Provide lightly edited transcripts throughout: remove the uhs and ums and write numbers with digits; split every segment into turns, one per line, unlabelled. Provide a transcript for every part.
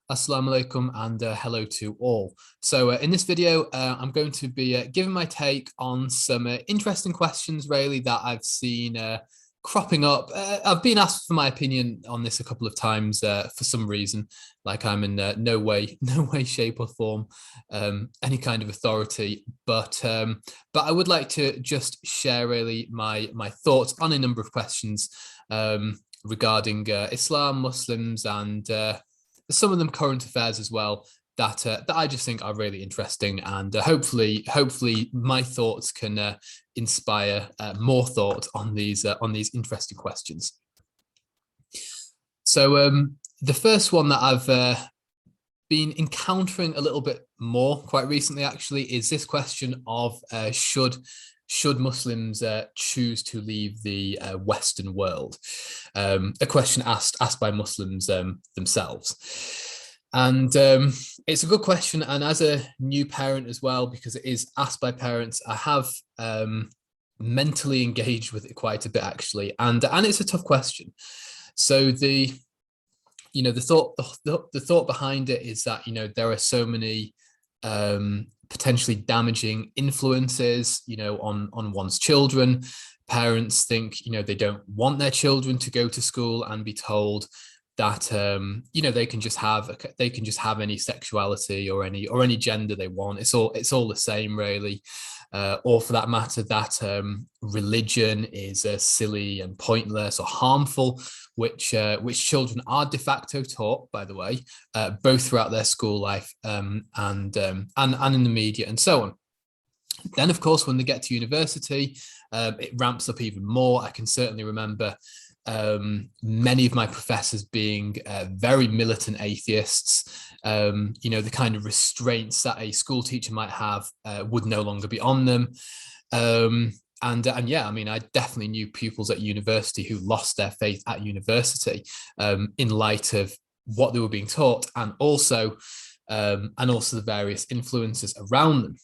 Assalamu alaikum and hello to all. So in this video, I'm going to be giving my take on some interesting questions really that I've seen cropping up. I've been asked for my opinion on this a couple of times for some reason, like I'm in no way, shape or form any kind of authority, but I would like to just share really my thoughts on a number of questions regarding Islam, Muslims, and some of them current affairs as well that I just think are really interesting, and hopefully my thoughts can inspire more thought on these interesting questions. So the first one that I've been encountering a little bit more quite recently actually is this question of should Muslims choose to leave the Western world? A question asked by Muslims themselves. And it's a good question. And as a new parent as well, because it is asked by parents, I have mentally engaged with it quite a bit actually. And it's a tough question. So the thought behind it is that, there are so many potentially damaging influences, on one's children. Parents think, they don't want their children to go to school and be told that, they can just have any sexuality or any gender they want. It's all the same, really. Or for that matter, that religion is silly and pointless or harmful, which children are de facto taught, by the way, both throughout their school life and in the media and so on. Then, of course, when they get to university, it ramps up even more. I can certainly remember many of my professors being very militant atheists. The kind of restraints that a school teacher might have would no longer be on them. And yeah, I mean, I definitely knew pupils at university who lost their faith at university in light of what they were being taught, and also the various influences around them.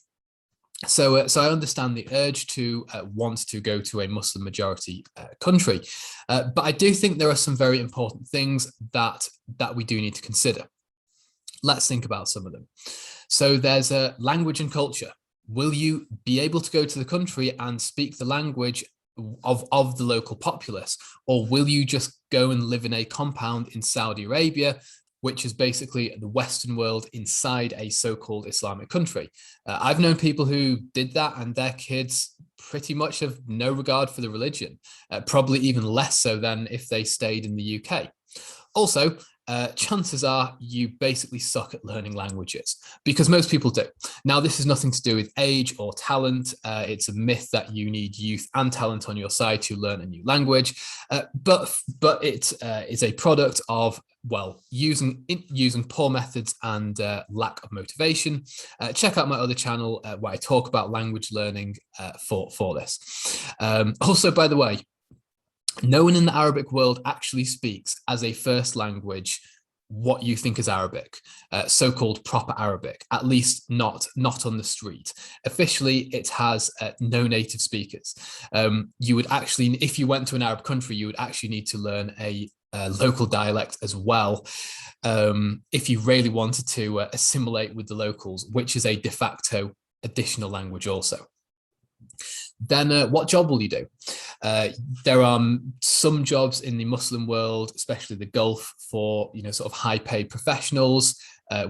So I understand the urge to want to go to a Muslim majority country, but I do think there are some very important things that we do need to consider. Let's think about some of them. So there's language and culture. Will you be able to go to the country and speak the language of the local populace, or will you just go and live in a compound in Saudi Arabia, which is basically the Western world inside a so-called Islamic country? I've known people who did that, and their kids pretty much have no regard for the religion, probably even less so than if they stayed in the UK. Also, chances are you basically suck at learning languages, because most people do. Now, this has nothing to do with age or talent. It's a myth that you need youth and talent on your side to learn a new language, but it is a product of, well, using poor methods and lack of motivation. Check out my other channel where I talk about language learning for this. Also, by the way, no one in the Arabic world actually speaks as a first language what you think is Arabic, so-called proper Arabic, at least not on the street. Officially, it has no native speakers. You would actually, if you went to an Arab country, you would actually need to learn a local dialect as well, if you really wanted to assimilate with the locals, which is a de facto additional language also. Then what job will you do? There are some jobs in the Muslim world, especially the Gulf, for sort of high-paid professionals,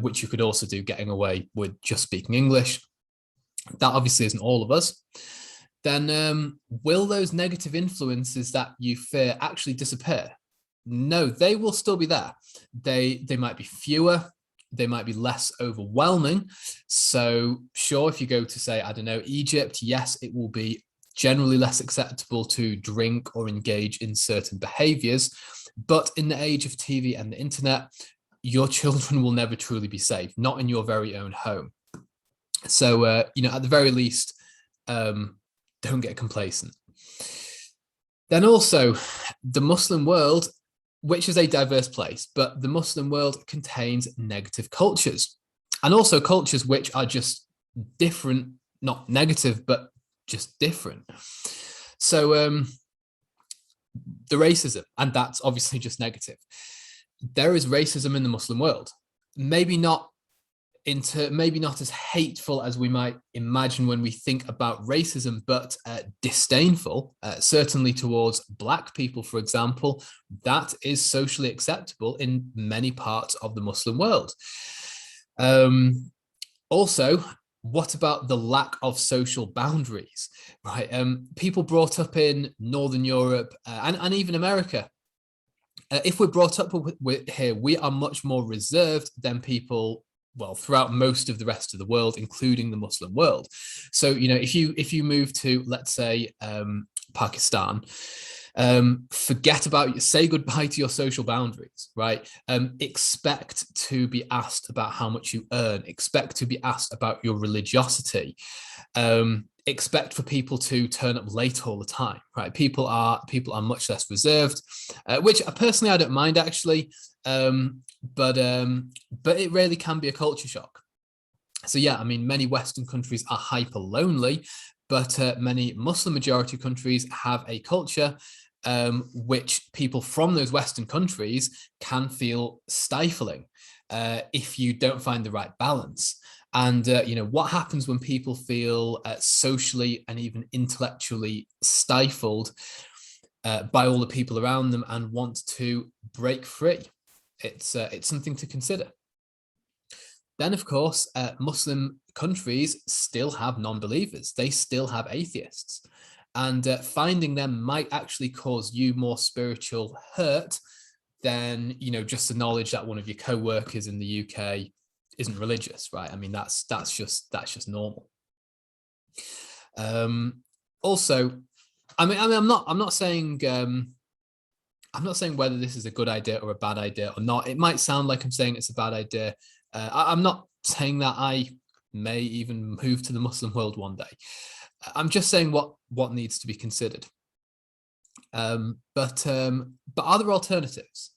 which you could also do getting away with just speaking English. That obviously isn't all of us. Then will those negative influences that you fear actually disappear? No, they will still be there. They might be fewer. They might be less overwhelming. So sure, if you go to, say, I don't know, Egypt, yes, it will be generally less acceptable to drink or engage in certain behaviors. But in the age of TV and the internet, your children will never truly be safe, not in your very own home. So, at the very least, don't get complacent. Then also, the Muslim world, which is a diverse place, but the Muslim world contains negative cultures, and also cultures which are just different, not negative, but just different. So the racism, and that's obviously just negative. There is racism in the Muslim world. maybe not maybe not as hateful as we might imagine when we think about racism, but disdainful, certainly towards Black people, for example. That is socially acceptable in many parts of the Muslim world. Also, what about the lack of social boundaries, right? People brought up in Northern Europe and even America, if we're brought up here, we are much more reserved than people, well, throughout most of the rest of the world, including the Muslim world. So, if you move to, let's say, Pakistan, say goodbye to your social boundaries, right? Expect to be asked about how much you earn, expect to be asked about your religiosity, expect for people to turn up late all the time, right? People are much less reserved, which personally I don't mind, actually, but it really can be a culture shock. So yeah, I mean, many Western countries are hyper lonely, but many Muslim majority countries have a culture which people from those Western countries can feel stifling if you don't find the right balance. And what happens when people feel socially and even intellectually stifled by all the people around them and want to break free? It's something to consider. Then, of course, Muslim countries still have non-believers. They still have atheists. And finding them might actually cause you more spiritual hurt than, just the knowledge that one of your co-workers in the UK isn't religious, right? I mean, that's just normal. Also, I'm not saying whether this is a good idea or a bad idea or not. It might sound like I'm saying it's a bad idea. I'm not saying that I may even move to the Muslim world one day. I'm just saying what needs to be considered. But are there alternatives?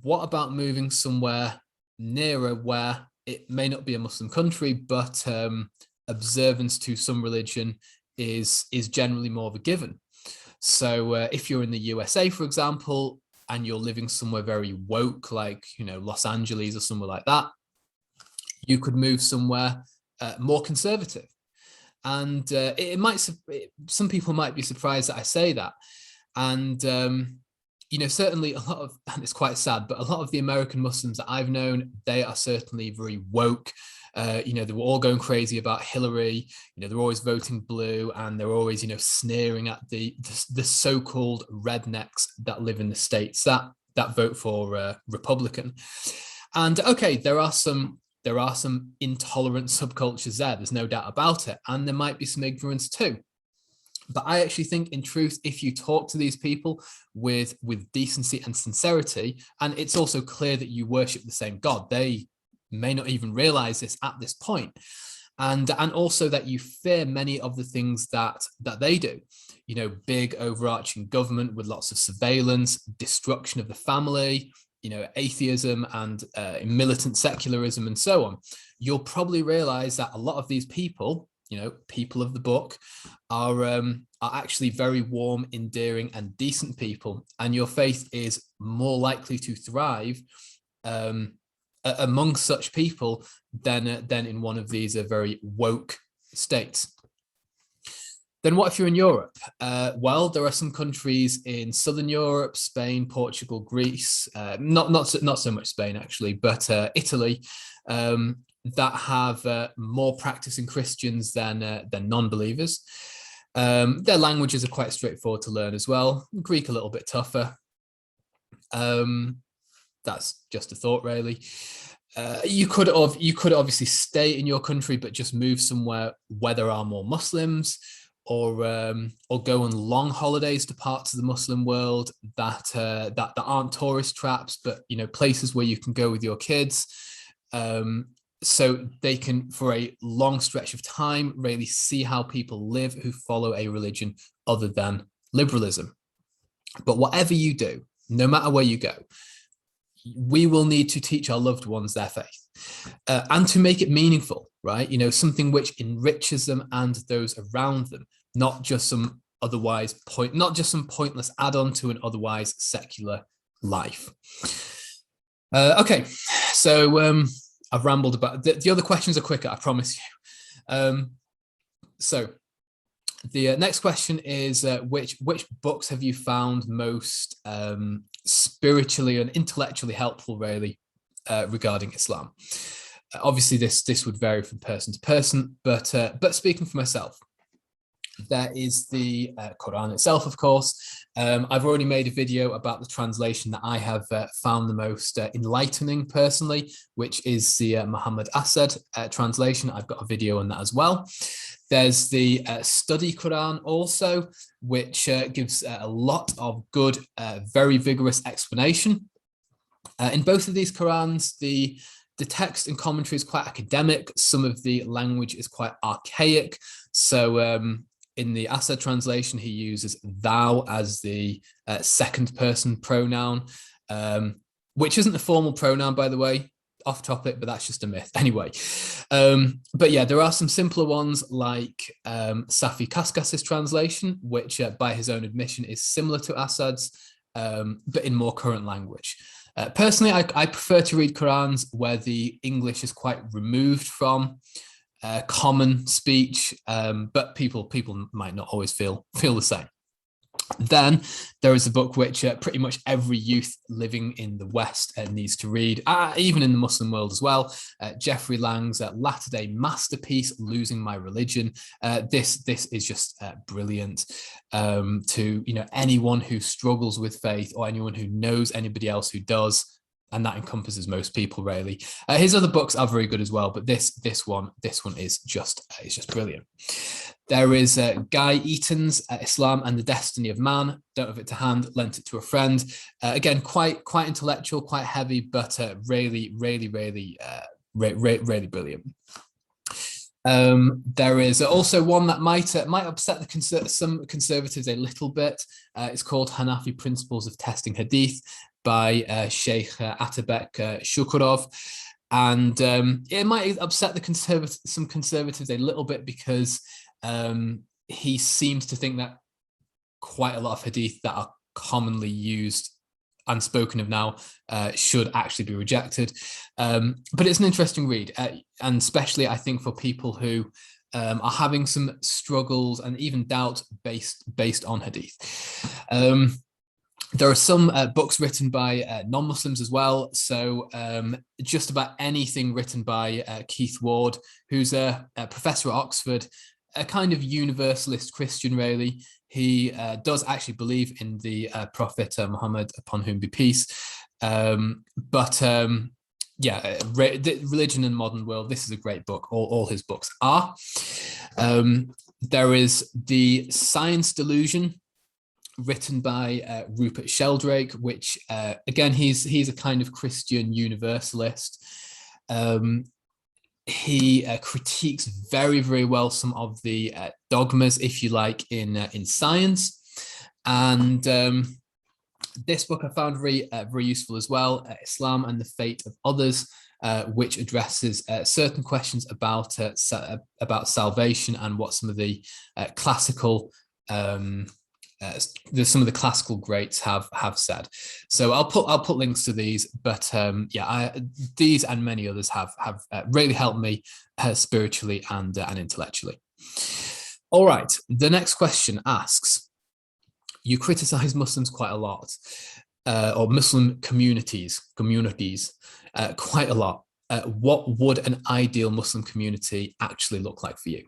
What about moving somewhere nearer where it may not be a Muslim country, but observance to some religion is generally more of a given? So if you're in the USA, for example, and you're living somewhere very woke, like Los Angeles or somewhere like that, you could move somewhere more conservative. And some people might be surprised that I say that. And certainly a lot of, and it's quite sad, but a lot of the American Muslims that I've known, they are certainly very woke. They were all going crazy about Hillary. They're always voting blue, and they're always, sneering at the so-called rednecks that live in the States that vote for Republican. And okay, there are some intolerant subcultures there. There's no doubt about it, and there might be some ignorance too. But I actually think, in truth, if you talk to these people with decency and sincerity, and it's also clear that you worship the same God, they may not even realize this at this point, and also that you fear many of the things that they do. Big overarching government with lots of surveillance, destruction of the family, atheism and militant secularism and so on. You'll probably realize that a lot of these people, people of the book, are actually very warm, endearing, and decent people, and your faith is more likely to thrive among such people than in one of these very woke states. Then what if you're in Europe? Well, there are some countries in Southern Europe, Spain, Portugal, Greece, not so much Spain actually, but Italy, that have more practicing Christians than non-believers. Their languages are quite straightforward to learn as well. Greek a little bit tougher. That's just a thought, really. You could obviously stay in your country, but just move somewhere where there are more Muslims, or go on long holidays to parts of the Muslim world that aren't tourist traps, but places where you can go with your kids, so they can, for a long stretch of time, really see how people live who follow a religion other than liberalism. But whatever you do, no matter where you go, we will need to teach our loved ones their faith, and to make it meaningful, right? Something which enriches them and those around them, not just some pointless add-on to an otherwise secular life. Okay, so I've rambled about the other questions are quicker, I promise you. So the next question is which books have you found most spiritually and intellectually helpful, really, regarding Islam? Obviously, this would vary from person to person, but speaking for myself, there is the Quran itself, of course. I've already made a video about the translation that I have found the most enlightening personally, which is the Muhammad Asad translation. I've got a video on that as well. There's the study Quran also, which gives a lot of good, very vigorous explanation. In both of these Qurans, the text and commentary is quite academic. Some of the language is quite archaic. So in the Asad translation, he uses thou as the second person pronoun, which isn't a formal pronoun, by the way. Off topic, but that's just a myth anyway. But yeah, there are some simpler ones like Safi Kaskas's translation, which by his own admission is similar to Asad's, but in more current language. Personally, I prefer to read Qurans where the English is quite removed from common speech, but people might not always feel the same. Then there is a book which pretty much every youth living in the West needs to read, even in the Muslim world as well. Jeffrey Lang's latter-day masterpiece, Losing My Religion. This is just brilliant to anyone who struggles with faith or anyone who knows anybody else who does. And that encompasses most people, really. His other books are very good as well, but this one is just brilliant. There is Guy Eaton's Islam and the Destiny of Man. Don't have it to hand, lent it to a friend. Again, quite intellectual, quite heavy, but really brilliant. There is also one that might upset some conservatives a little bit. It's called Hanafi Principles of Testing Hadith by Sheikh Atabek Shukurov. And it might upset some conservatives a little bit because he seems to think that quite a lot of hadith that are commonly used and spoken of now should actually be rejected. But it's an interesting read, and especially I think for people who are having some struggles and even doubt based on hadith. There are some books written by non-Muslims as well. So just about anything written by Keith Ward, who's a professor at Oxford, a kind of universalist Christian, really. He does actually believe in the Prophet Muhammad, upon whom be peace. Yeah, Religion in the Modern World, this is a great book. All his books are. There is The Science Delusion, written by Rupert Sheldrake, which again, he's a kind of Christian universalist. He critiques very well some of the dogmas, if you like, in science. And this book I found very useful as well, Islam and the Fate of Others, which addresses certain questions about salvation and what some of the classical some of the classical greats have said. So I'll put links to these, but these and many others have really helped me spiritually and intellectually. All right, the next question asks, you criticize Muslims quite a lot, or Muslim communities quite a lot. What would an ideal Muslim community actually look like for you?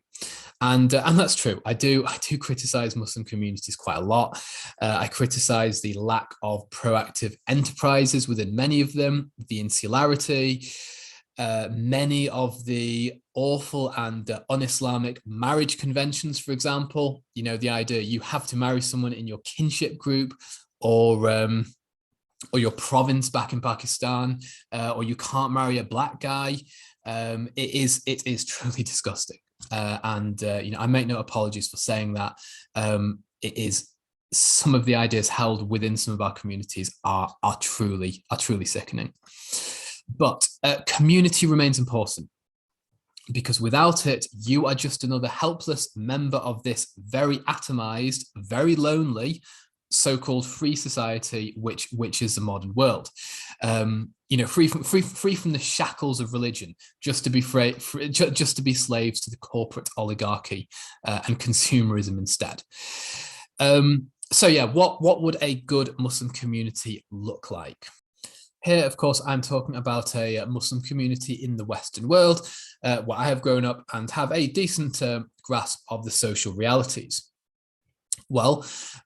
And that's true. I do criticize Muslim communities quite a lot. I criticize the lack of proactive enterprises within many of them, the insularity, many of the awful and un-Islamic marriage conventions, for example. The idea you have to marry someone in your kinship group or your province back in Pakistan, or you can't marry a black guy. It is truly disgusting. I make no apologies for saying that. It is, some of the ideas held within some of our communities are truly sickening. But community remains important, because without it, you are just another helpless member of this very atomized, very lonely, so-called free society, which is the modern world. Free from the shackles of religion, just to be just to be slaves to the corporate oligarchy and consumerism instead. So yeah, what would a good Muslim community look like? Here, of course, I'm talking about a Muslim community in the Western world, where I have grown up and have a decent grasp of the social realities. Well,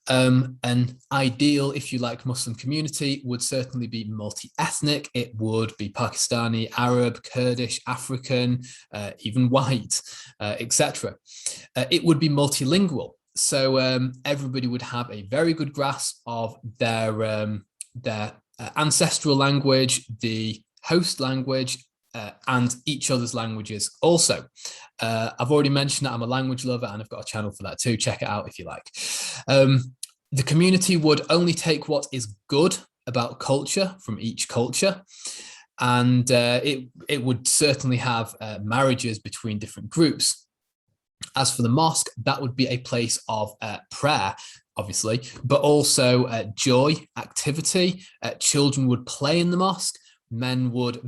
an ideal, if you like, Muslim community would certainly be multi-ethnic. It would be Pakistani, Arab, Kurdish, African, even white, etc. It would be multilingual. So everybody would have a very good grasp of their ancestral language, the host language, and each other's languages also. I've already mentioned that I'm a language lover, and I've got a channel for that too. Check it out if you like. The community would only take what is good about culture from each culture, and it would certainly have marriages between different groups. As for the mosque, that would be a place of prayer, obviously, but also joy, activity. Children would play in the mosque. Men would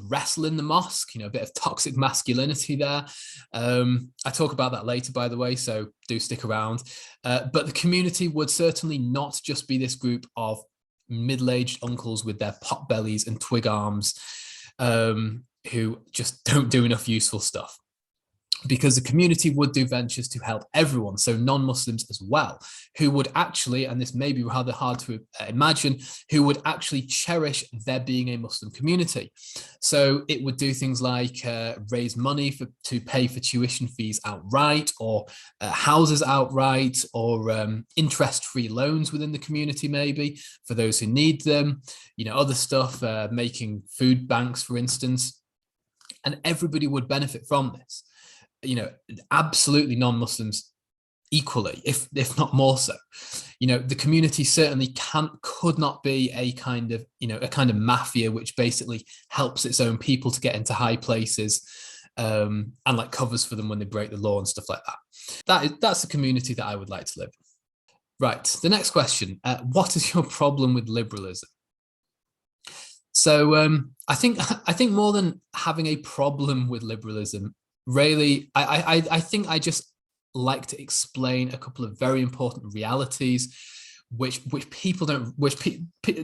wrestle in the mosque, a bit of toxic masculinity there. I talk about that later, by the way, so do stick around. But the community would certainly not just be this group of middle-aged uncles with their pot bellies and twig arms who just don't do enough useful stuff. Because the community would do ventures to help everyone, so non-Muslims as well, who would actually, and this may be rather hard to imagine, who would actually cherish there being a Muslim community. So it would do things like raise money to pay for tuition fees outright, or houses outright, or interest-free loans within the community maybe for those who need them, other stuff, making food banks, for instance, and everybody would benefit from this. Absolutely non-Muslims equally, if not more so. The community certainly could not be a kind of mafia which basically helps its own people to get into high places and like covers for them when they break the law and stuff like that. That's the community that I would like to live in. Right, the next question, what is your problem with liberalism? So I think more than having a problem with liberalism, really, I think I just like to explain a couple of very important realities which people don't,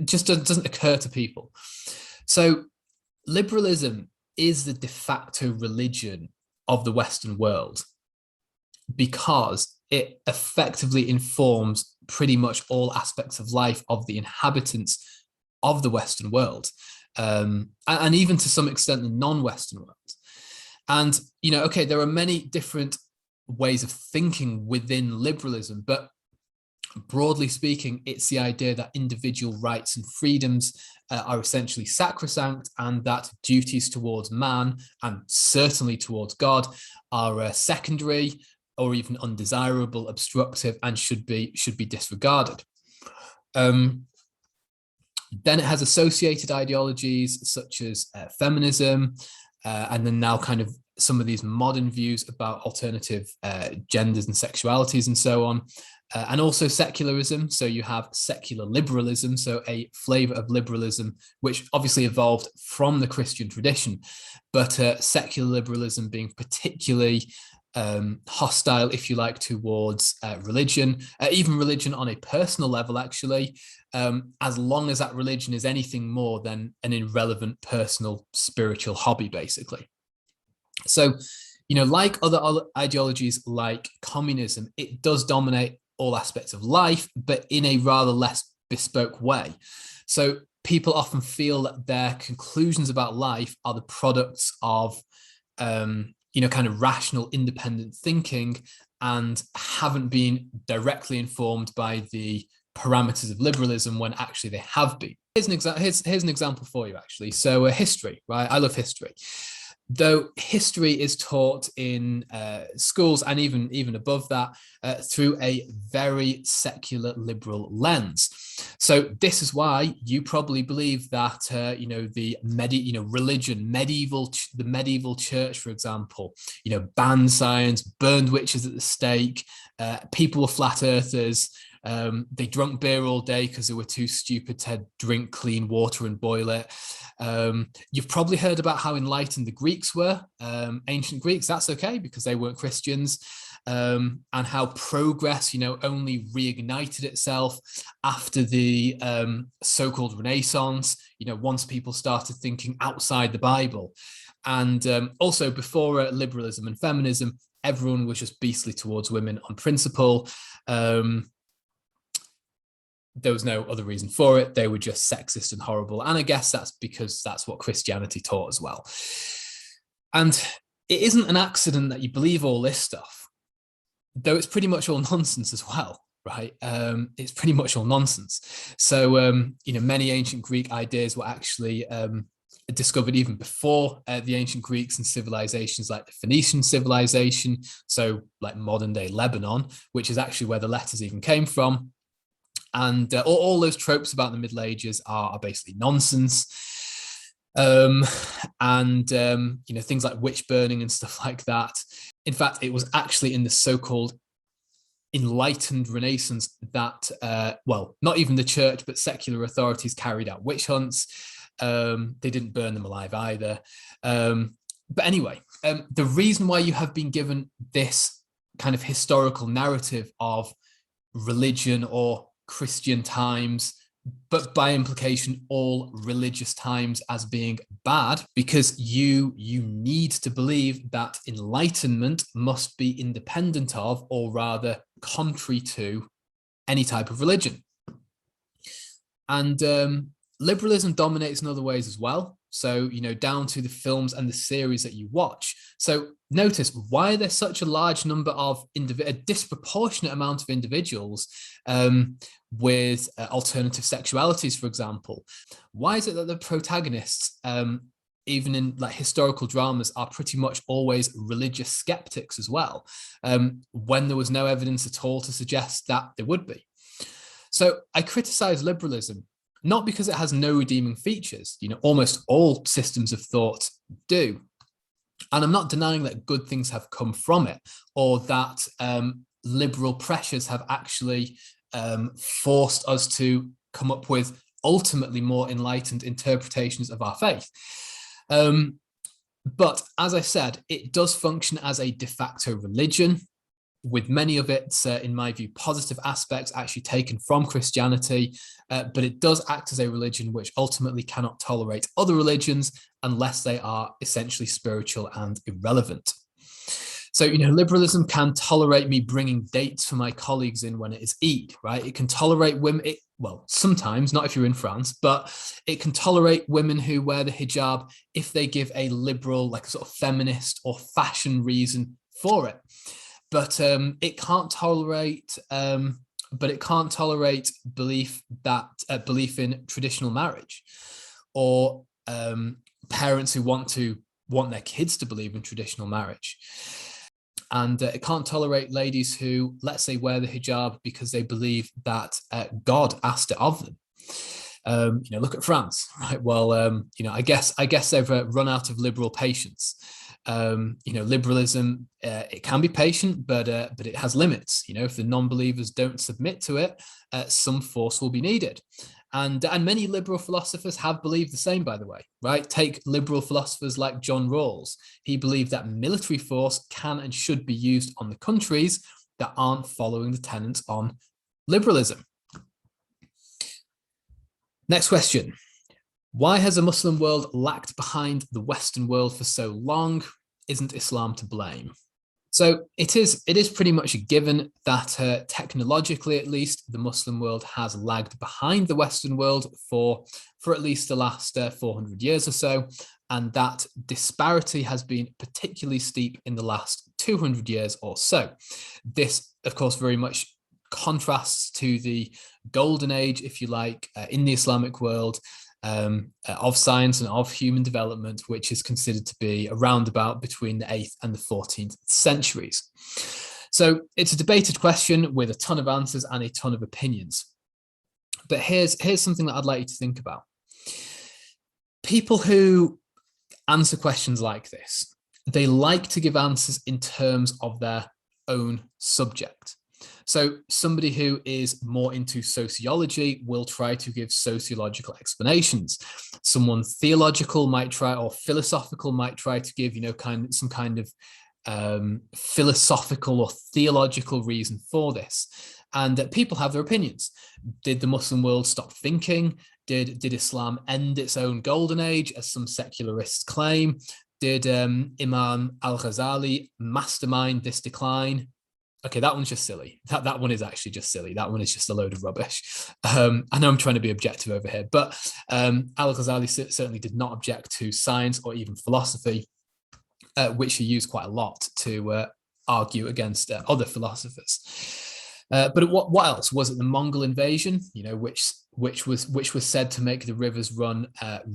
just doesn't occur to people. So liberalism is the de facto religion of the Western world because it effectively informs pretty much all aspects of life of the inhabitants of the Western world, and even to some extent the non-Western world. And, okay, there are many different ways of thinking within liberalism, but broadly speaking, it's the idea that individual rights and freedoms are essentially sacrosanct, and that duties towards man, and certainly towards God, are secondary or even undesirable, obstructive, and should be disregarded. Then it has associated ideologies such as feminism, and then now kind of some of these modern views about alternative genders and sexualities and so on, and also secularism. So you have secular liberalism, so a flavor of liberalism, which obviously evolved from the Christian tradition, but secular liberalism being particularly hostile, if you like, towards religion, even religion on a personal level, actually, as long as that religion is anything more than an irrelevant personal spiritual hobby, basically. So, like other ideologies like communism, it does dominate all aspects of life, but in a rather less bespoke way. So people often feel that their conclusions about life are the products of kind of rational, independent thinking, and haven't been directly informed by the parameters of liberalism when actually they have been. Here's an example for you, actually. So history, right? I love history. Though history is taught in schools and even above that through a very secular liberal lens. So this is why you probably believe that the medieval church, for example, banned science, burned witches at the stake, people were flat earthers, They drank beer all day because they were too stupid to drink clean water and boil it. You've probably heard about how enlightened the Greeks were, ancient Greeks. That's okay because they weren't Christians. And how progress, only reignited itself after the so-called Renaissance, once people started thinking outside the Bible. And also before liberalism and feminism, everyone was just beastly towards women on principle. There was no other reason for it. They were just sexist and horrible. And I guess that's because that's what Christianity taught as well. And it isn't an accident that you believe all this stuff, though it's pretty much all nonsense as well, right? It's pretty much all nonsense. So, many ancient Greek ideas were actually discovered even before the ancient Greeks and civilizations like the Phoenician civilization, so like modern day Lebanon, which is actually where the letters even came from. And all those tropes about the Middle Ages are basically nonsense. Things like witch burning and stuff like that. In fact, it was actually in the so-called enlightened Renaissance that, not even the church, but secular authorities carried out witch hunts. They didn't burn them alive either. But anyway, the reason why you have been given this kind of historical narrative of religion or Christian times, but by implication all religious times, as being bad, because you need to believe that enlightenment must be independent of, or rather contrary to, any type of religion. And liberalism dominates in other ways as well. So, down to the films and the series that you watch. So notice, why are there such a large number of a disproportionate amount of individuals with alternative sexualities, for example? Why is it that the protagonists, even in like historical dramas, are pretty much always religious skeptics as well, when there was no evidence at all to suggest that they would be? So I criticize liberalism, not because it has no redeeming features. Almost all systems of thought do. And I'm not denying that good things have come from it, or that liberal pressures have actually forced us to come up with ultimately more enlightened interpretations of our faith. But as I said, it does function as a de facto religion, with many of its, in my view, positive aspects actually taken from Christianity, but it does act as a religion which ultimately cannot tolerate other religions unless they are essentially spiritual and irrelevant. So, liberalism can tolerate me bringing dates for my colleagues in when it is Eid, right? It can tolerate women, sometimes, not if you're in France, but it can tolerate women who wear the hijab if they give a liberal, like a sort of feminist or fashion reason for it. But it can't tolerate belief in traditional marriage, or parents who want their kids to believe in traditional marriage. And it can't tolerate ladies who, let's say, wear the hijab because they believe that God asked it of them. Look at France, right? Well, I guess they've run out of liberal patience. Liberalism, it can be patient, but it has limits. If the non-believers don't submit to it, some force will be needed. And many liberal philosophers have believed the same, by the way, right? Take liberal philosophers like John Rawls. He believed that military force can and should be used on the countries that aren't following the tenets on liberalism. Next question. Why has the Muslim world lagged behind the Western world for so long? Isn't Islam to blame? So it is pretty much a given that technologically, at least, the Muslim world has lagged behind the Western world for at least the last 400 years or so. And that disparity has been particularly steep in the last 200 years or so. This, of course, very much contrasts to the golden age, if you like, in the Islamic world, of science and of human development, which is considered to be around about between the 8th and the 14th centuries. So it's a debated question with a ton of answers and a ton of opinions. But here's something that I'd like you to think about. People who answer questions like this, they like to give answers in terms of their own subject. So somebody who is more into sociology will try to give sociological explanations. Someone theological might try, or philosophical might try to give, some kind of philosophical or theological reason for this. And people have their opinions. Did the Muslim world stop thinking? Did Islam end its own golden age, as some secularists claim? Did Imam al-Ghazali mastermind this decline? Okay, that one's just silly. That one is actually just silly. That one is just a load of rubbish. I know I'm trying to be objective over here, but al-Ghazali certainly did not object to science or even philosophy, which he used quite a lot to argue against other philosophers. But what else? Was it the Mongol invasion? Which was said to make the rivers run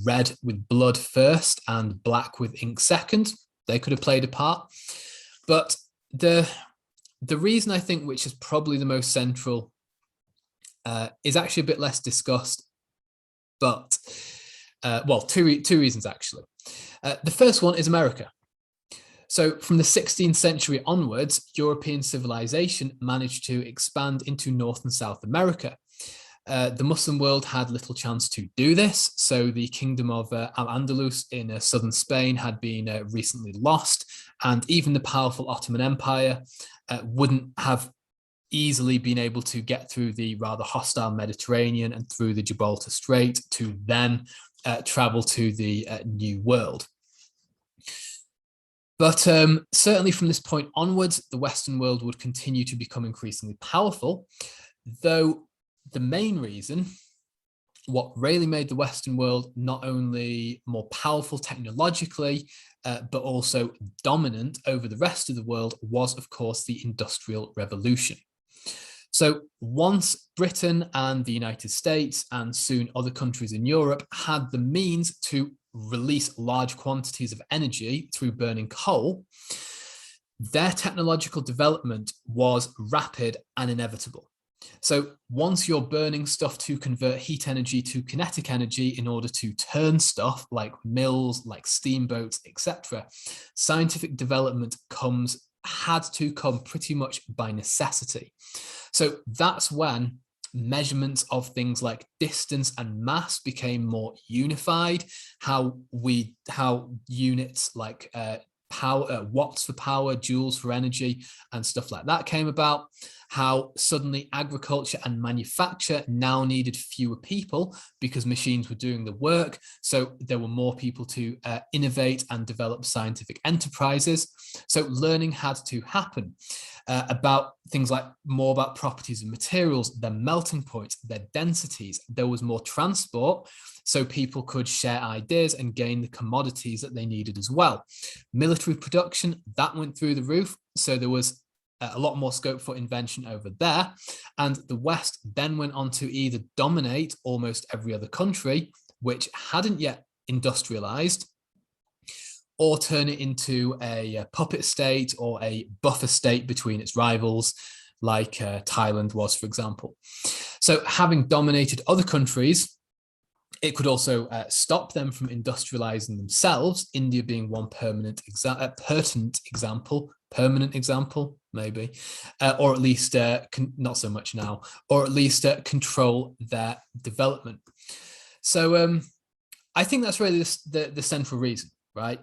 red with blood first and black with ink second. They could have played a part, but the reason I think, which is probably the most central, is actually a bit less discussed. But two reasons actually. The first one is America. So from the 16th century onwards, European civilization managed to expand into North and South America. The Muslim world had little chance to do this. So the kingdom of Al-Andalus in southern Spain had been recently lost, and even the powerful Ottoman Empire wouldn't have easily been able to get through the rather hostile Mediterranean and through the Gibraltar Strait to then travel to the New World. But certainly from this point onwards, the Western world would continue to become increasingly powerful, though the main reason, what really made the Western world not only more powerful technologically, but also dominant over the rest of the world was, of course, the Industrial Revolution. So once Britain and the United States and soon other countries in Europe had the means to release large quantities of energy through burning coal, their technological development was rapid and inevitable. So once you're burning stuff to convert heat energy to kinetic energy in order to turn stuff like mills, like steamboats, etc., scientific development had to come pretty much by necessity. So that's when measurements of things like distance and mass became more unified, how units like power, watts for power, joules for energy, and stuff like that came about, how suddenly agriculture and manufacture now needed fewer people because machines were doing the work. So there were more people to innovate and develop scientific enterprises. So learning had to happen about things like more about properties of materials, their melting points, their densities. There was more transport, so people could share ideas and gain the commodities that they needed as well. Military production, that went through the roof. So there was a lot more scope for invention over there. And the West then went on to either dominate almost every other country, which hadn't yet industrialized, or turn it into a puppet state or a buffer state between its rivals, like Thailand was, for example. So having dominated other countries, it could also stop them from industrializing themselves, India being one pertinent example, maybe, or at least not so much now, or at least control their development. So I think that's really the central reason, right?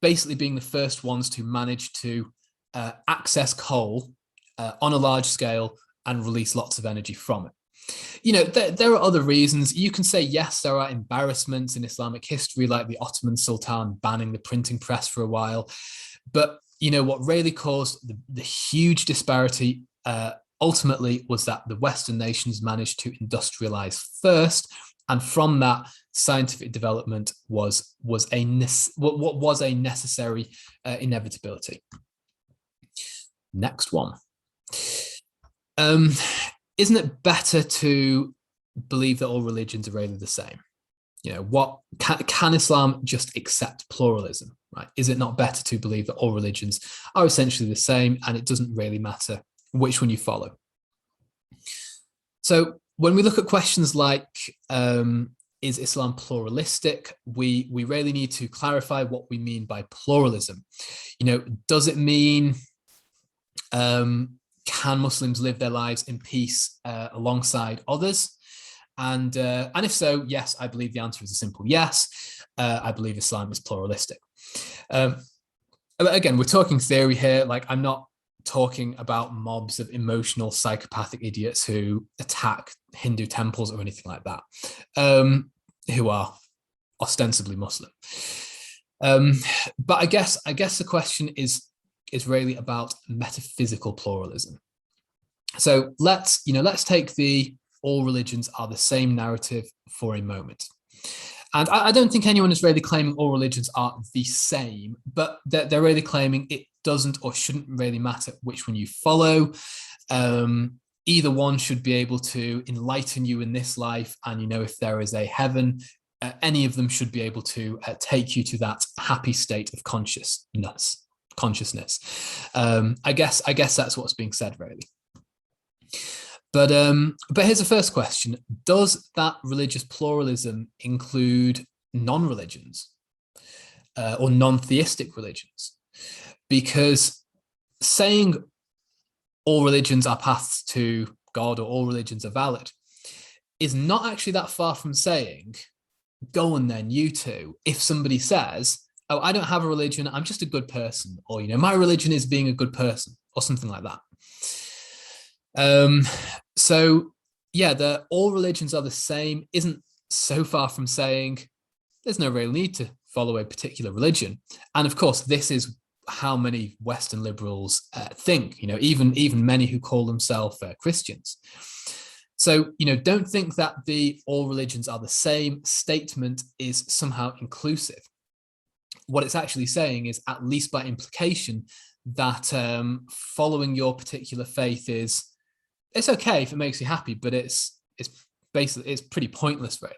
Basically being the first ones to manage to access coal on a large scale and release lots of energy from it. There are other reasons. You can say, yes, there are embarrassments in Islamic history, like the Ottoman Sultan banning the printing press for a while. But, what really caused the huge disparity ultimately was that the Western nations managed to industrialize first. And from that, scientific development was a necessary inevitability. Next one. Isn't it better to believe that all religions are really the same? Can Islam just accept pluralism, right? Is it not better to believe that all religions are essentially the same and it doesn't really matter which one you follow? So when we look at questions like, is Islam pluralistic? We really need to clarify what we mean by pluralism. Does it mean Can Muslims live their lives in peace alongside others? And if so, yes, I believe the answer is a simple yes. I believe Islam is pluralistic. Again, we're talking theory here. Like, I'm not talking about mobs of emotional psychopathic idiots who attack Hindu temples or anything like that, who are ostensibly Muslim. But I guess the question is really about metaphysical pluralism. So let's take the all religions are the same narrative for a moment. And I don't think anyone is really claiming all religions are the same, but they're really claiming it doesn't or shouldn't really matter which one you follow. Either one should be able to enlighten you in this life. And, if there is a heaven, any of them should be able to take you to that happy state of consciousness. I guess that's what's being said, really. But here's the first question. Does that religious pluralism include non-religions or non-theistic religions? Because saying all religions are paths to God or all religions are valid is not actually that far from saying, go on then, you two. If somebody says, oh, I don't have a religion, I'm just a good person, or, my religion is being a good person, or something like that. So yeah, all religions are the same isn't so far from saying there's no real need to follow a particular religion. And of course, this is how many Western liberals think, even many who call themselves Christians. So, don't think that the all religions are the same statement is somehow inclusive. What it's actually saying is, at least by implication, that following your particular faith it's okay if it makes you happy, but it's basically, it's pretty pointless, really.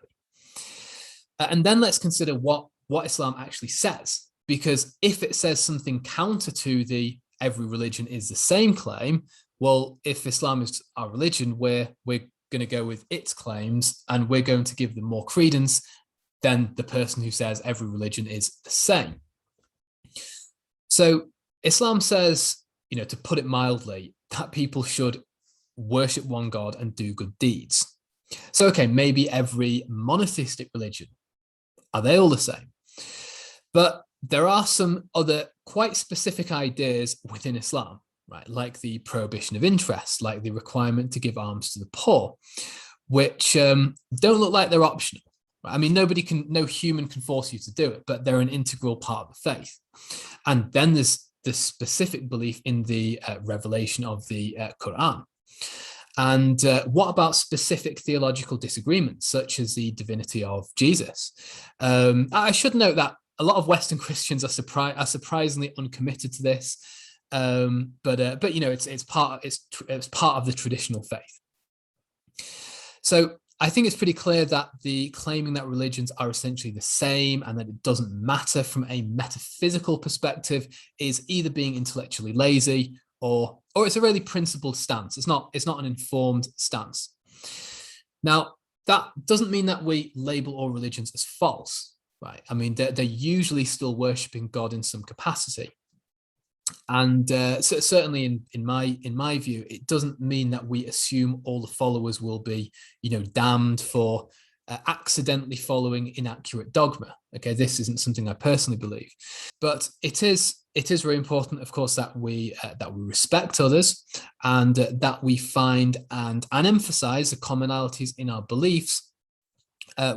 And then let's consider what Islam actually says, because if it says something counter to the every religion is the same claim, well, if Islam is our religion, we're going to go with its claims and we're going to give them more credence than the person who says every religion is the same. So Islam says, to put it mildly, that people should worship one God and do good deeds. So, okay, maybe every monotheistic religion, are they all the same? But there are some other quite specific ideas within Islam, right? Like the prohibition of interest, like the requirement to give alms to the poor, which don't look like they're optional. Right? I mean, no human can force you to do it, but they're an integral part of the faith. And then there's the specific belief in the revelation of the Quran. And what about specific theological disagreements, such as the divinity of Jesus? I should note that a lot of Western Christians are surprisingly uncommitted to this, but it's part of the traditional faith. So I think it's pretty clear that the claiming that religions are essentially the same and that it doesn't matter from a metaphysical perspective is either being intellectually lazy or it's a really principled stance. It's not an informed stance. Now, that doesn't mean that we label all religions as false, right? I mean, they're usually still worshipping God in some capacity. And so certainly in my view, it doesn't mean that we assume all the followers will be, damned for accidentally following inaccurate dogma. Okay, this isn't something I personally believe, but it is very important, of course, that we respect others and that we find and emphasize the commonalities in our beliefs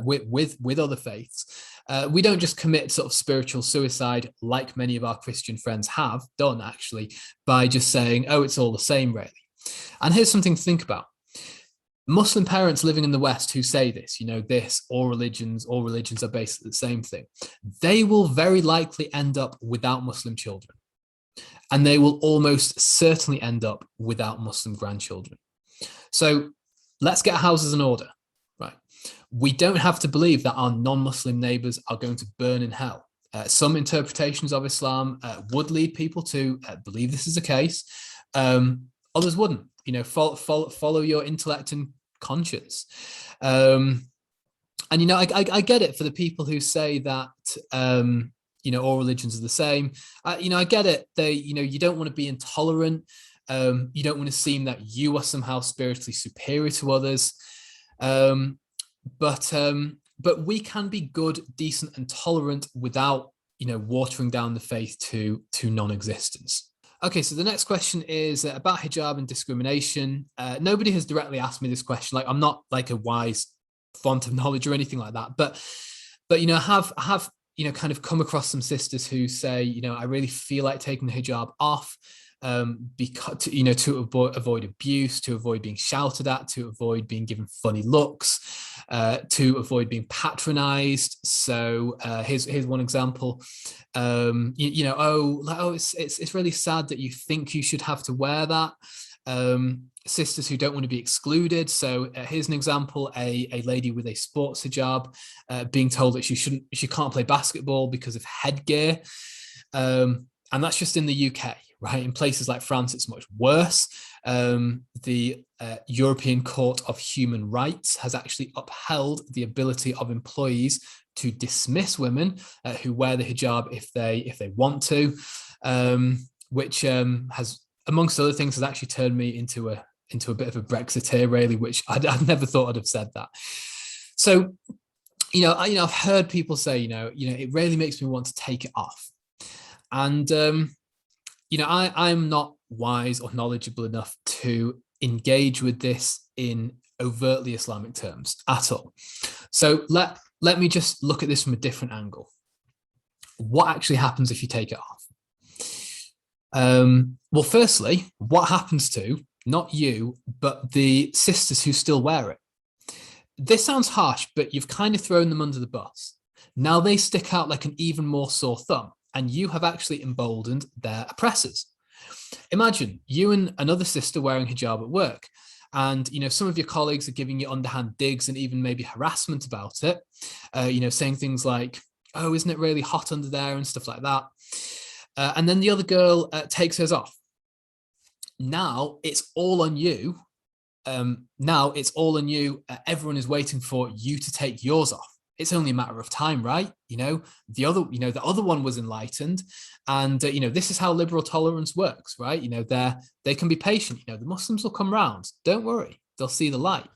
with other faiths. We don't just commit sort of spiritual suicide like many of our Christian friends have done, actually, by just saying, oh, it's all the same, really. And here's something to think about. Muslim parents living in the West who say this, all religions are basically the same thing. They will very likely end up without Muslim children. And they will almost certainly end up without Muslim grandchildren. So let's get houses in order, right? We don't have to believe that our non-Muslim neighbors are going to burn in hell. Some interpretations of Islam would lead people to believe this is the case. Others wouldn't. Follow your intellect and conscience. And I get it for the people who say that all religions are the same. I get it. You don't want to be intolerant. You don't want to seem that you are somehow spiritually superior to others. Um, but we can be good, decent, and tolerant without, watering down the faith to non-existence. Okay, so the next question is about hijab and discrimination. Nobody has directly asked me this question. Like, I'm not like a wise font of knowledge or anything like that. But I have kind of come across some sisters who say, I really feel like taking the hijab off, because to avoid abuse, to avoid being shouted at, to avoid being given funny looks, to avoid being patronized. So here's one example. It's really sad that you think you should have to wear that. Sisters who don't want to be excluded. So here's an example: a lady with a sports hijab being told that she can't play basketball because of headgear, and that's just in the UK. Right, in places like France, it's much worse. The European Court of Human Rights has actually upheld the ability of employees to dismiss women who wear the hijab if they want to, which has, amongst other things, has actually turned me into a bit of a Brexiteer, really, which I'd never thought I'd have said that. So, I've heard people say, it really makes me want to take it off, and I'm not wise or knowledgeable enough to engage with this in overtly Islamic terms at all. So let me just look at this from a different angle. What actually happens if you take it off? Well, firstly, what happens to not you, but the sisters who still wear it? This sounds harsh, but you've kind of thrown them under the bus. Now they stick out like an even more sore thumb, and you have actually emboldened their oppressors. Imagine you and another sister wearing hijab at work, and some of your colleagues are giving you underhand digs and even maybe harassment about it, saying things like, "Oh, isn't it really hot under there?" and stuff like that. And then the other girl takes hers off. Now it's all on you. Everyone is waiting for you to take yours off. It's only a matter of time, right? The other one was enlightened, and this is how liberal tolerance works, right? They can be patient. The Muslims will come round. Don't worry, they'll see the light.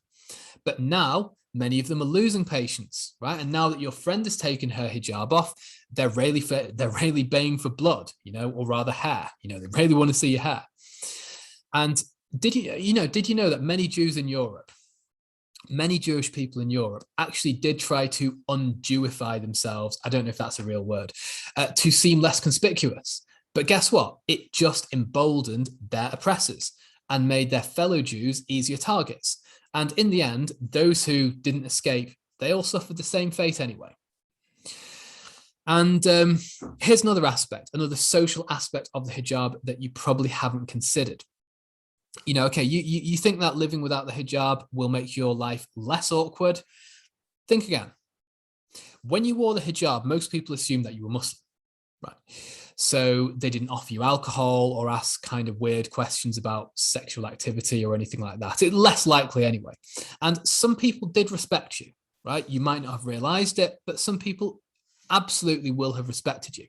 But now many of them are losing patience, right? And now that your friend has taken her hijab off, they're really baying for blood, or rather hair. They really want to see your hair. And did you know that many Jewish people in Europe actually did try to un-Jewify themselves, I don't know if that's a real word, to seem less conspicuous. But guess what? It just emboldened their oppressors and made their fellow Jews easier targets. And in the end, those who didn't escape, they all suffered the same fate anyway. And here's another social aspect of the hijab that you probably haven't considered. You think that living without the hijab will make your life less awkward? Think again. When you wore the hijab, most people assumed that you were Muslim, right? So they didn't offer you alcohol or ask kind of weird questions about sexual activity or anything like that. It's less likely anyway. And some people did respect you, right? You might not have realized it, but some people absolutely will have respected you.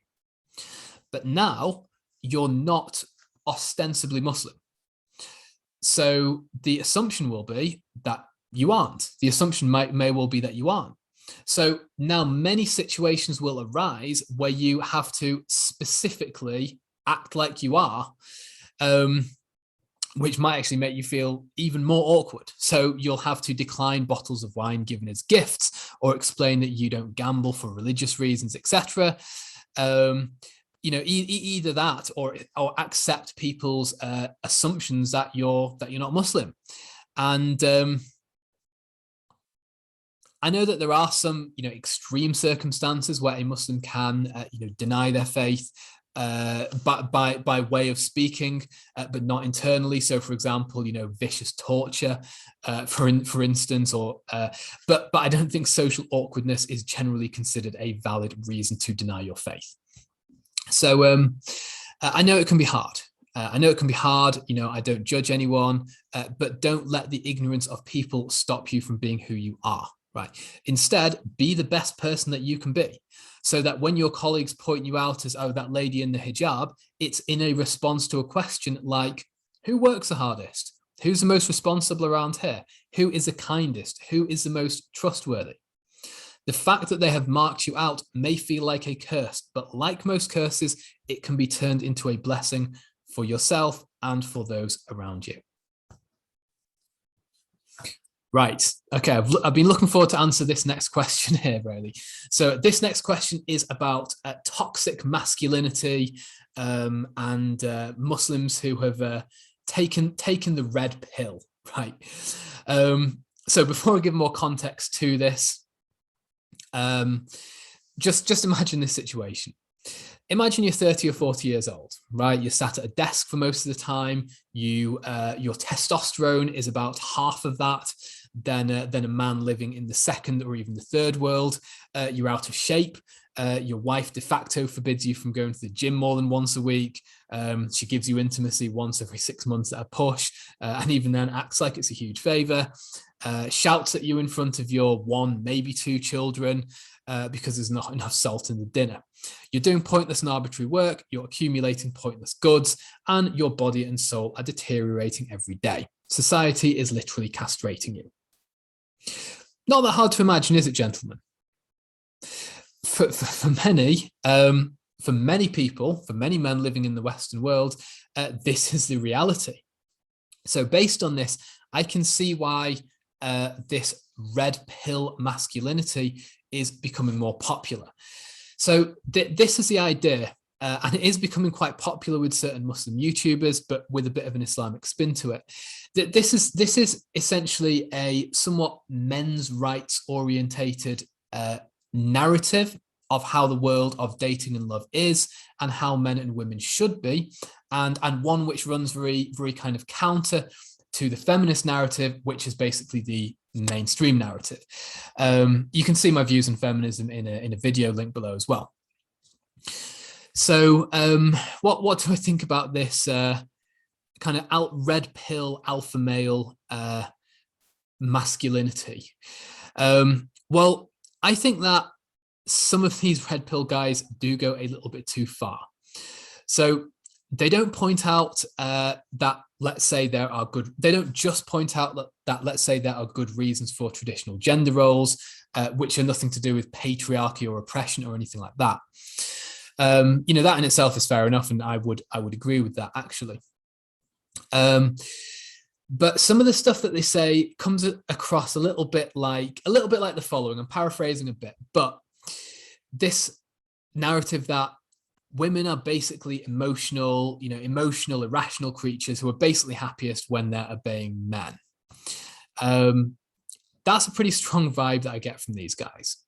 But now you're not ostensibly Muslim. So the assumption will be that you aren't. The assumption may well be that you aren't. So now many situations will arise where you have to specifically act like you are, which might actually make you feel even more awkward. So you'll have to decline bottles of wine given as gifts, or explain that you don't gamble for religious reasons, etc. Either that or accept people's assumptions that you're not Muslim. And I know that there are some extreme circumstances where a Muslim can deny their faith by way of speaking, but not internally. So, for example, vicious torture, for instance, or but I don't think social awkwardness is generally considered a valid reason to deny your faith. So I know it can be hard. I don't judge anyone, but don't let the ignorance of people stop you from being who you are, right? Instead, be the best person that you can be, so that when your colleagues point you out as, oh, that lady in the hijab, it's in a response to a question like, Who works the hardest? Who's the most responsible around here? Who is the kindest? Who is the most trustworthy? The fact that they have marked you out may feel like a curse, but like most curses, it can be turned into a blessing for yourself and for those around you. Right. Okay. I've been looking forward to answer this next question here, really. So this next question is about toxic masculinity and Muslims who have taken the red pill. Right. So before I give more context to this, just imagine this situation. Imagine you're 30 or 40 years old, right? You're sat at a desk for most of the time. Your testosterone is about half of that than a man living in the second or even the third world. You're out of shape. Your wife de facto forbids you from going to the gym more than once a week. She gives you intimacy once every 6 months at a push, and even then acts like it's a huge favor. Shouts at you in front of your one, maybe two children because there's not enough salt in the dinner. You're doing pointless and arbitrary work, you're accumulating pointless goods, and your body and soul are deteriorating every day. Society is literally castrating you. Not that hard to imagine, is it, gentlemen? For many people, for many men living in the Western world, this is the reality. So based on this, I can see why this red pill masculinity is becoming more popular. So this is the idea, and it is becoming quite popular with certain Muslim YouTubers, but with a bit of an Islamic spin to it. This is essentially a somewhat men's rights orientated narrative of how the world of dating and love is and how men and women should be, and one which runs very, very kind of counter to the feminist narrative, which is basically the mainstream narrative. You can see my views on feminism in a video link below as well. So what do I think about this kind of red pill alpha male masculinity? Well, I think that some of these red pill guys do go a little bit too far. So they don't point out that, let's say, there are good, they don't just point out that let's say there are good reasons for traditional gender roles, which are nothing to do with patriarchy or oppression or anything like that. You know, that in itself is fair enough, and I would agree with that, actually. But some of the stuff that they say comes across a little bit like the following. I'm paraphrasing a bit, but this narrative that women are basically emotional, irrational creatures who are basically happiest when they're obeying men. That's a pretty strong vibe that I get from these guys.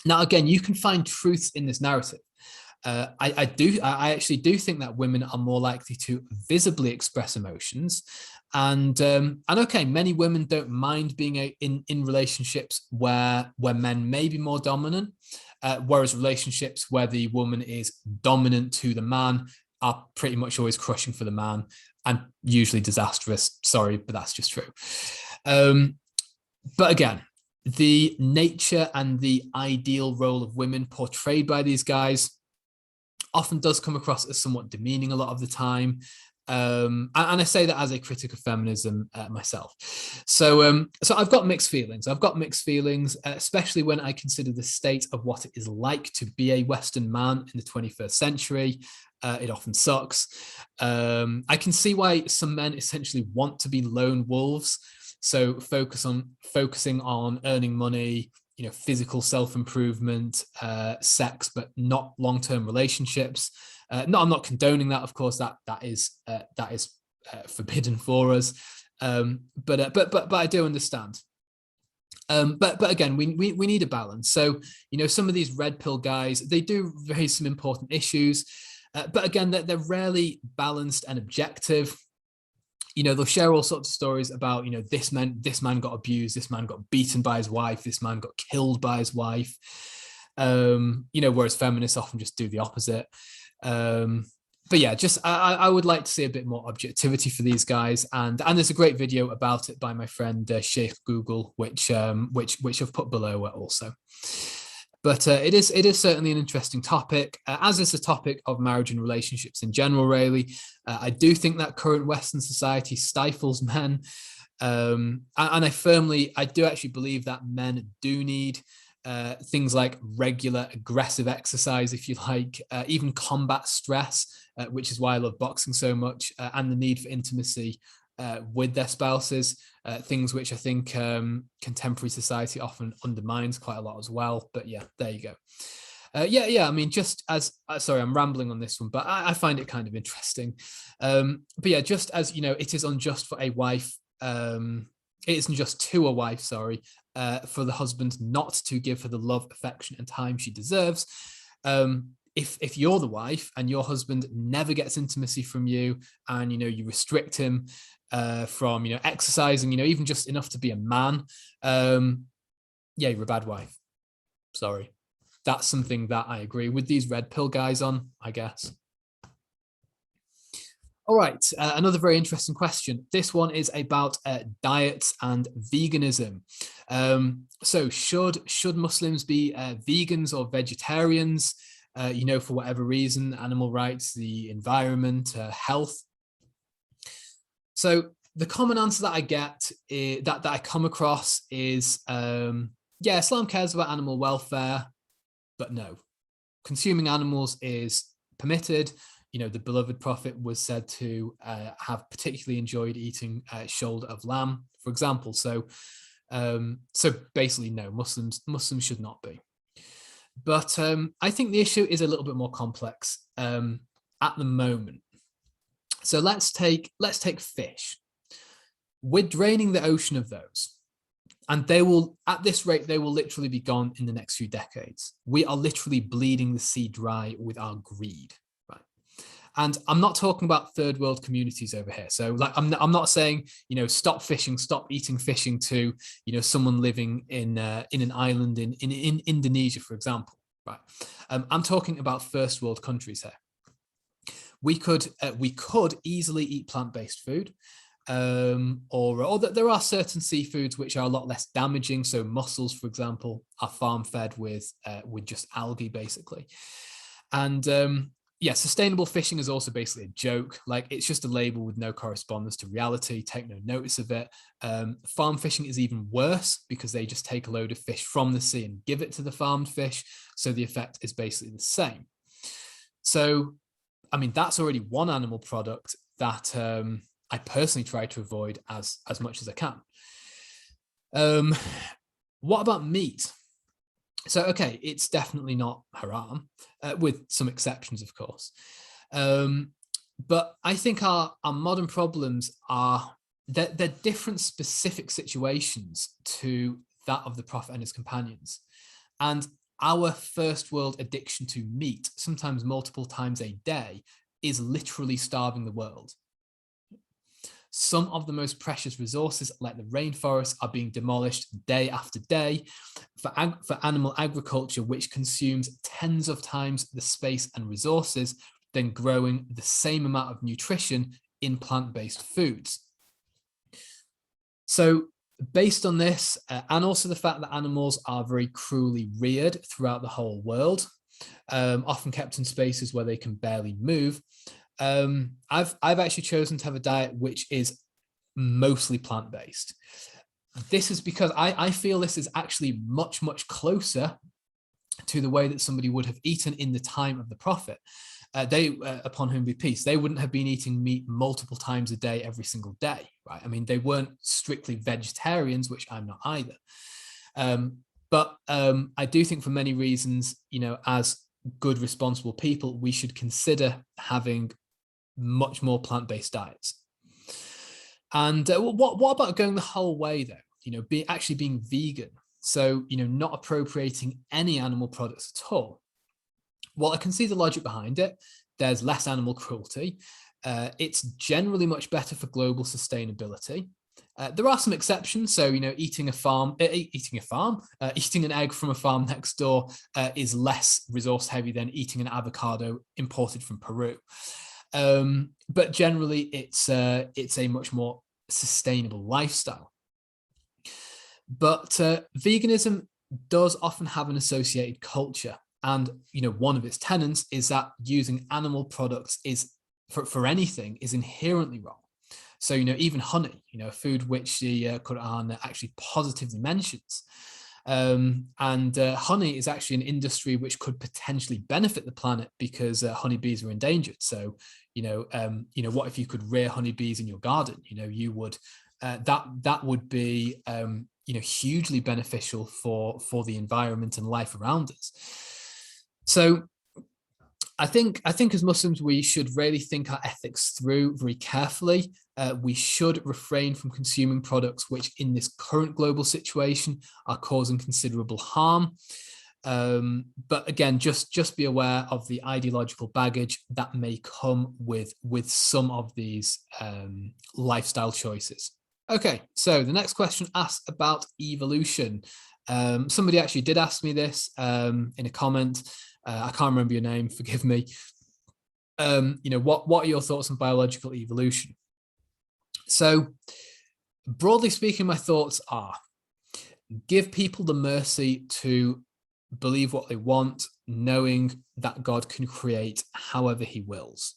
Now, again, you can find truths in this narrative. I actually do think that women are more likely to visibly express emotions, and okay, many women don't mind being in relationships where men may be more dominant, whereas relationships where the woman is dominant to the man are pretty much always crushing for the man and usually disastrous. Sorry, but that's just true. But again, the nature and the ideal role of women portrayed by these guys often does come across as somewhat demeaning a lot of the time. And I say that as a critic of feminism myself. So I've got mixed feelings. Especially when I consider the state of what it is like to be a Western man in the 21st century. It often sucks. I can see why some men essentially want to be lone wolves. So focusing on earning money, physical self-improvement, sex, but not long-term relationships. No, I'm not condoning that. Of course, that is forbidden for us. But I do understand. But again, we need a balance. So some of these red pill guys, they do raise some important issues, but again, they're rarely balanced and objective. They'll share all sorts of stories about, this man got abused, this man got beaten by his wife, this man got killed by his wife. Whereas feminists often just do the opposite. But yeah, just I would like to see a bit more objectivity for these guys, and there's a great video about it by my friend Sheikh Google, which I've put below also. But it is certainly an interesting topic, as is the topic of marriage and relationships in general, really. I do think that current Western society stifles men. And I do actually believe that men do need things like regular aggressive exercise, if you like, even combat stress, which is why I love boxing so much, and the need for intimacy with their spouses, things which I think contemporary society often undermines quite a lot as well. But yeah, there you go. Yeah. I mean, just as sorry, I'm rambling on this one, but I find it kind of interesting. But yeah, just as you know, it is unjust for a wife. It isn't just to a wife, sorry, for the husband not to give her the love, affection, and time she deserves. If you're the wife and your husband never gets intimacy from you, and you restrict him from exercising, even just enough to be a man, yeah, you're a bad wife. Sorry. That's something that I agree with these red pill guys on, I guess. All right, another very interesting question. This one is about diets and veganism. So should Muslims be vegans or vegetarians? For whatever reason, animal rights, the environment, health. So the common answer that I get, that I come across is, yeah, Islam cares about animal welfare, but no, consuming animals is permitted. The beloved prophet was said to have particularly enjoyed eating shoulder of lamb, for example. So basically, no, Muslims should not be. But I think the issue is a little bit more complex at the moment. So let's take fish. We're draining the ocean of those. And they will, at this rate, they will literally be gone in the next few decades. We are literally bleeding the sea dry with our greed, right? And I'm not talking about third world communities over here. So like, I'm not saying, stop fishing, stop eating fishing to, someone living in an island in Indonesia, for example, right? I'm talking about first world countries here. We could easily eat plant-based food. Or there are certain seafoods which are a lot less damaging. So mussels, for example, are farm fed with just algae, basically. And yeah, sustainable fishing is also basically a joke. Like, it's just a label with no correspondence to reality. Take no notice of it. Farm fishing is even worse because they just take a load of fish from the sea and give it to the farmed fish. So the effect is basically the same. So, I mean, that's already one animal product that I personally try to avoid as much as I can. What about meat? So, okay, it's definitely not haram, with some exceptions, of course. But I think our modern problems are that they're different specific situations to that of the Prophet and his companions. And our first world addiction to meat, sometimes multiple times a day, is literally starving the world. Some of the most precious resources, like the rainforests, are being demolished day after day for animal agriculture, which consumes tens of times the space and resources than growing the same amount of nutrition in plant-based foods. So based on this, and also the fact that animals are very cruelly reared throughout the whole world, often kept in spaces where they can barely move, I've actually chosen to have a diet which is mostly plant-based. This is because I feel this is actually much, much closer to the way that somebody would have eaten in the time of the Prophet. They, upon whom be peace, they wouldn't have been eating meat multiple times a day, every single day, right? I mean, they weren't strictly vegetarians, which I'm not either. But I do think for many reasons, as good, responsible people, we should consider having much more plant-based diets. And what about going the whole way, though? Actually being vegan. So, not appropriating any animal products at all. Well, I can see the logic behind it. There's less animal cruelty. It's generally much better for global sustainability. There are some exceptions. So, eating an egg from a farm next door is less resource heavy than eating an avocado imported from Peru. But generally, it's a much more sustainable lifestyle. But veganism does often have an associated culture. And, one of its tenets is that using animal products is for anything is inherently wrong. So, even honey, a food which the Quran actually positively mentions. And honey is actually an industry which could potentially benefit the planet because honeybees are endangered. So, what if you could rear honeybees in your garden? You would that would be hugely beneficial for the environment and life around us. So I think as Muslims, we should really think our ethics through very carefully. We should refrain from consuming products which in this current global situation are causing considerable harm. But again, just be aware of the ideological baggage that may come with some of these lifestyle choices. Okay, so the next question asks about evolution. Somebody actually did ask me this in a comment. I can't remember your name, forgive me. What are your thoughts on biological evolution? So broadly speaking, my thoughts are give people the mercy to believe what they want, knowing that God can create however he wills.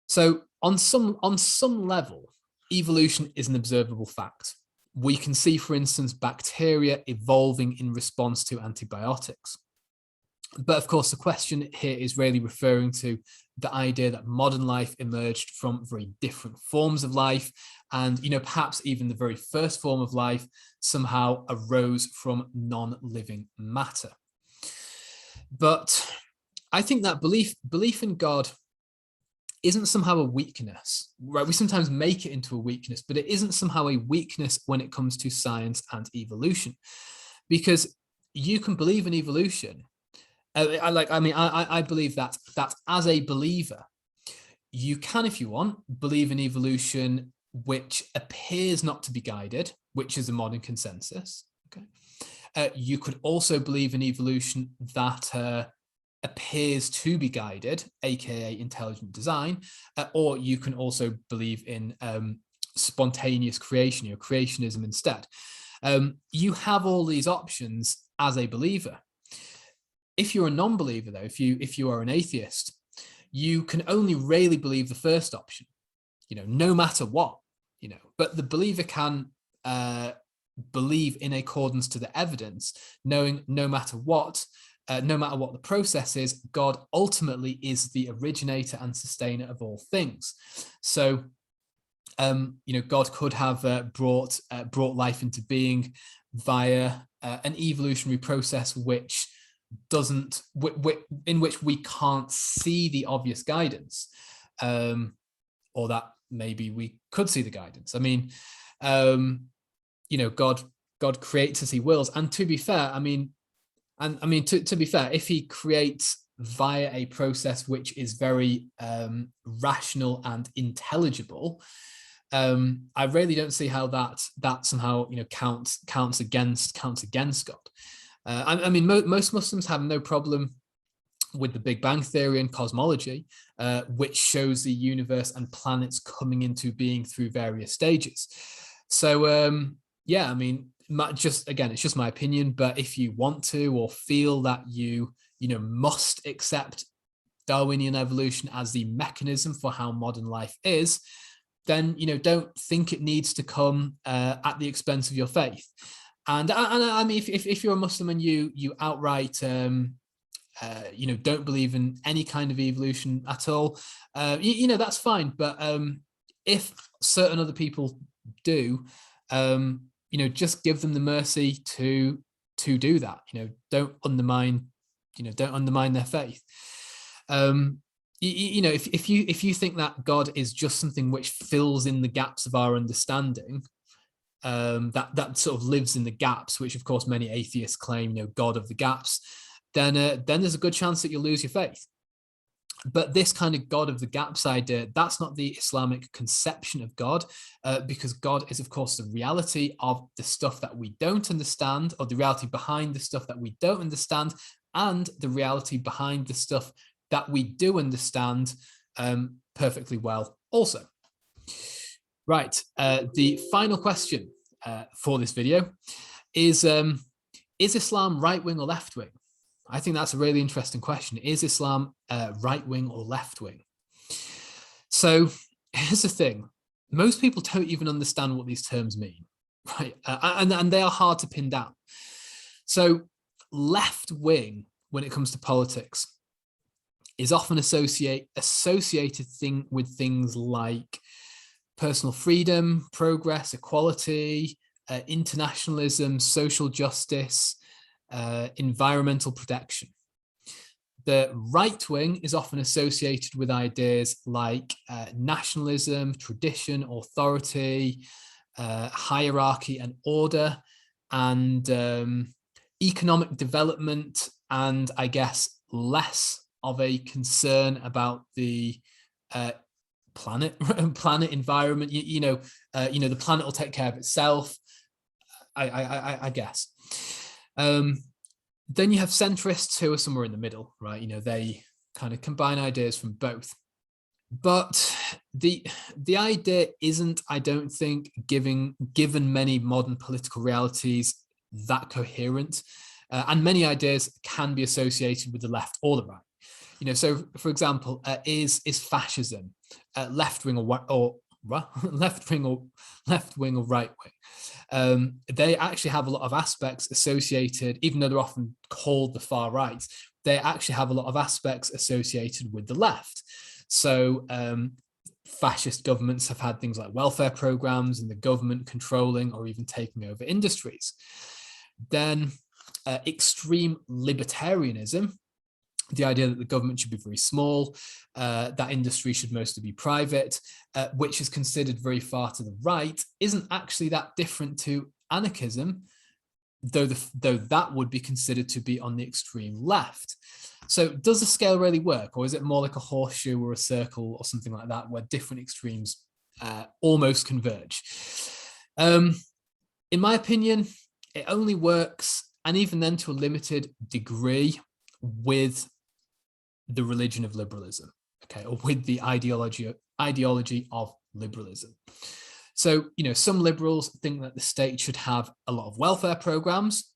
So on some level, evolution is an observable fact. We can see, for instance, bacteria evolving in response to antibiotics. But of course, the question here is really referring to the idea that modern life emerged from very different forms of life. And, perhaps even the very first form of life somehow arose from non-living matter. But I think that belief in God isn't somehow a weakness, right? We sometimes make it into a weakness, but it isn't somehow a weakness when it comes to science and evolution, because you can believe in evolution. I believe that as a believer, you can, if you want, believe in evolution which appears not to be guided, which is a modern consensus. Okay, you could also believe in evolution that appears to be guided, aka intelligent design, or you can also believe in spontaneous creation, creationism instead. You have all these options as a believer. If you're a non-believer, though, if you are an atheist, you can only really believe the first option, no matter what, but the believer can believe in accordance to the evidence, knowing no matter what the process is, God ultimately is the originator and sustainer of all things. So, God could have brought life into being via an evolutionary process in which we can't see the obvious guidance, or that maybe we could see the guidance. I mean, God creates as he wills, and to be fair, to be fair, if he creates via a process which is very rational and intelligible, I really don't see how that somehow counts against God. Most Muslims have no problem with the Big Bang Theory and cosmology, which shows the universe and planets coming into being through various stages. So, it's just my opinion. But if you want to or feel that you must accept Darwinian evolution as the mechanism for how modern life is, then don't think it needs to come at the expense of your faith. And if you're a Muslim and you outright don't believe in any kind of evolution at all, that's fine. But if certain other people do, just give them the mercy to do that. Don't undermine their faith. If you think that God is just something which fills in the gaps of our understanding, that sort of lives in the gaps, which of course many atheists claim, God of the gaps, then there's a good chance that you'll lose your faith. But this kind of God of the gaps idea, that's not the Islamic conception of God, because God is, of course, the reality of the stuff that we don't understand, or the reality behind the stuff that we don't understand, and the reality behind the stuff that we do understand perfectly well also. Right, the final question for this video is, is Islam right-wing or left-wing? I think that's a really interesting question. Is Islam right-wing or left-wing? So here's the thing. Most people don't even understand what these terms mean, right? And they are hard to pin down. So left-wing, when it comes to politics, is often associated with things like personal freedom, progress, equality, internationalism, social justice, environmental protection. The right wing is often associated with ideas like nationalism, tradition, authority, hierarchy and order, and economic development, and I guess less of a concern about the planet environment. The planet will take care of itself, I guess. Then you have centrists who are somewhere in the middle, right? They kind of combine ideas from both. But the idea isn't, I don't think, given many modern political realities, that coherent. And many ideas can be associated with the left or the right. So for example, is fascism left wing or left wing or right wing? They actually have a lot of aspects associated, even though they're often called the far right, they actually have a lot of aspects associated with the left. So fascist governments have had things like welfare programs and the government controlling or even taking over industries. Then extreme libertarianism, the idea that the government should be very small, that industry should mostly be private, which is considered very far to the right, isn't actually that different to anarchism, though that would be considered to be on the extreme left. So does the scale really work, or is it more like a horseshoe or a circle or something like that, where different extremes almost converge? In my opinion, it only works, and even then to a limited degree, with the religion of liberalism, okay, or with the ideology of liberalism. So, some liberals think that the state should have a lot of welfare programs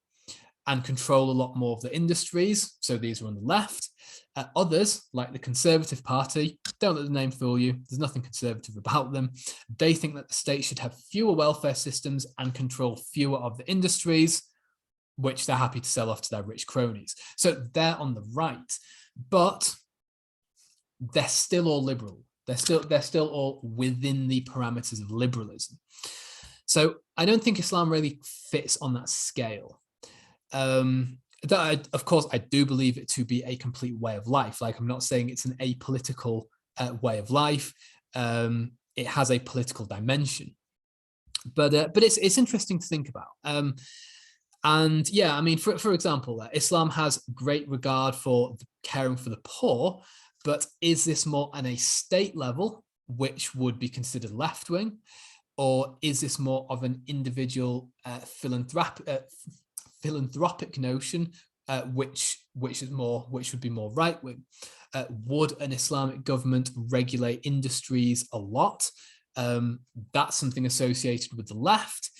and control a lot more of the industries. So these are on the left. Others, like the Conservative Party, don't let the name fool you. There's nothing conservative about them. They think that the state should have fewer welfare systems and control fewer of the industries, which they're happy to sell off to their rich cronies. So they're on the right, but they're still all liberal. They're still all within the parameters of liberalism. So I don't think Islam really fits on that scale. Of course, I do believe it to be a complete way of life. Like, I'm not saying it's an apolitical way of life. It has a political dimension, but it's interesting to think about. And yeah, I mean, for example, Islam has great regard for caring for the poor, but is this more on a state level, which would be considered left-wing, or is this more of an individual philanthropic notion, which would be more right-wing? Would an Islamic government regulate industries a lot? That's something associated with the left.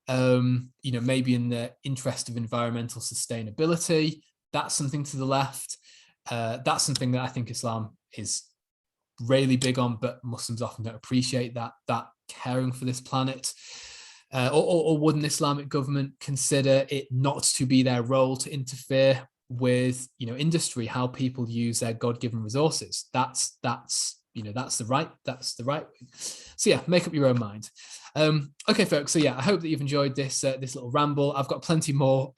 Maybe in the interest of environmental sustainability, that's something to the left. That's something that I think Islam is really big on, but Muslims often don't appreciate that caring for this planet. Or would an Islamic government consider it not to be their role to interfere with industry, how people use their God-given resources? That's the right way. So yeah, make up your own mind. Okay, folks. So yeah, I hope that you've enjoyed this little ramble. I've got plenty more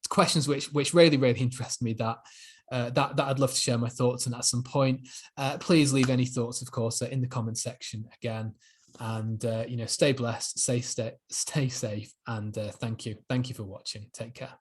questions which really interest me that I'd love to share my thoughts on at some point. Please leave any thoughts, of course, in the comment section again. And stay blessed, stay safe, and thank you for watching. Take care.